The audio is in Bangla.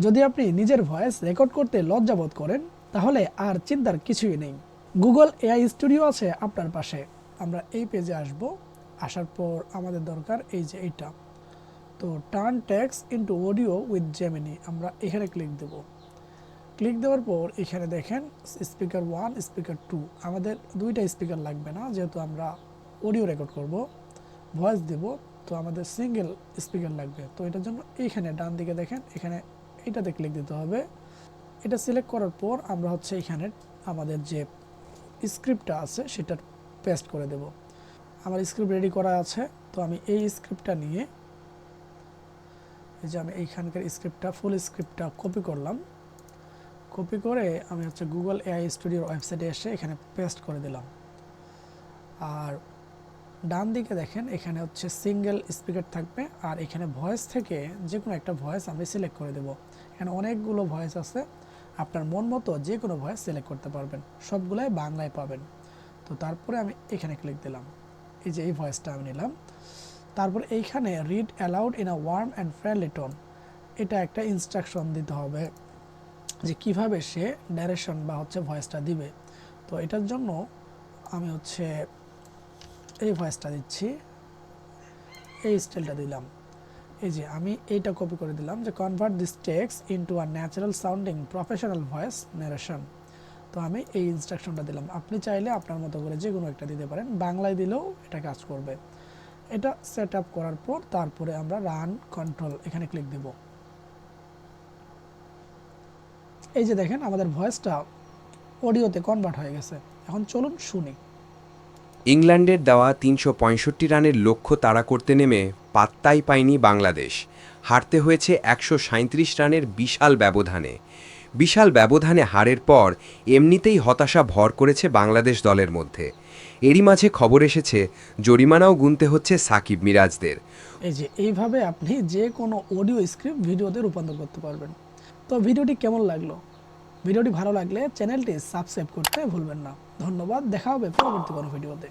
যদি আপনি নিজের ভয়েস রেকর্ড করতে লজ্জাবোধ করেন তাহলে আর চিন্তার কিছুই নেই। গুগল এআই স্টুডিও আছে আপনার পাশে। আমরা এই পেজে আসব। আসার পর আমাদের দরকার এই যে এইটা, তো turn text into audio with Gemini, আমরা এখানে ক্লিক দেব। ক্লিক দেওয়ার পর এখানে দেখেন স্পিকার 1 স্পিকার 2, আমাদের দুইটা স্পিকার লাগবে না, যেহেতু আমরা অডিও রেকর্ড করব, ভয়েস দেব, তো আমাদের সিঙ্গেল স্পিকার লাগবে। তো এটার জন্য এইখানে ডান দিকে দেখেন এখানে এটাতে ক্লিক দিতে হবে। এটা সিলেক্ট করার পর আমরা হচ্ছে এখানে আমাদের যে স্ক্রিপ্টটা আছে সেটা পেস্ট করে দেব। আমার স্ক্রিপ্ট রেডি করা আছে, তো আমি এই স্ক্রিপ্টটা নিয়ে এই যে আমি এইখানকার স্ক্রিপ্টটা ফুল স্ক্রিপ্টটা কপি করলাম। কপি করে আমি হচ্ছে গুগল এআই স্টুডিওর ওয়েবসাইটে এসে এখানে পেস্ট করে দিলাম। আর ডান দিকে দেখেন এখানে হচ্ছে সিঙ্গেল স্পিকার থাকবে, আর এখানে ভয়েস থেকে যে কোনো একটা ভয়েস আমি সিলেক্ট করে দেব। এখানে অনেকগুলো ভয়েস আছে, আপনার মন মতো যে কোনো ভয়েস সিলেক্ট করতে পারবেন, সবগুলাই বাংলায় পাবেন। তো তারপরে আমি এখানে ক্লিক দিলাম, এই যে এই ভয়েসটা আমি নিলাম। তারপর এইখানে read aloud in a warm and friendly tone, এটা একটা ইনস্ট্রাকশন দিতে হবে যে কিভাবে সে ডাইরেকশন বা হচ্ছে ভয়েসটা দিবে। তো এটার জন্য আমি হচ্ছে এই ভয়েসটা দিচ্ছি, এই স্টাইলটা দিলাম। এই যে আমি এইটা কপি করে দিলাম যে convert this text into a natural sounding professional voice narration. তো আমি এই ইনস্ট্রাকশনটা দিলাম। আপনি চাইলে আপনার মতো করে যে কোনো একটা দিতে পারেন, বাংলায় দিলেও এটা কাজ করবে। এটা সেট আপ করার পর তারপরে আমরা রান কন্ট্রোল এখানে ক্লিক দেব। এই যে দেখেন আমাদের ভয়েসটা অডিওতে কনভার্ট হয়ে গেছে। এখন চলুন শুনি। ইংল্যান্ডের দেওয়া ৩৬৫ রানের লক্ষ্য তাড়া করতে নেমে পাত্তাই পায়নি বাংলাদেশ। হারতে হয়েছে ১৩৭ রানের বিশাল ব্যবধানে। বিশাল ব্যবধানে হারের পর এমনিতেই হতাশা ভর করেছে বাংলাদেশ দলের মধ্যে। এরই মাঝে খবর এসেছে জরিমানাও গুনতে হচ্ছে সাকিব মিরাজদের। এই যে এইভাবে আপনি যে কোনো অডিও স্ক্রিপ্ট ভিডিওতে রূপান্তর করতে পারবেন। তো ভিডিওটি কেমন লাগলো? ভিডিওটি ভালো লাগলে চ্যানেলটি সাবস্ক্রাইব করতে ভুলবেন না। ধন্যবাদ, দেখা হবে পরবর্তী কোনো ভিডিওতে।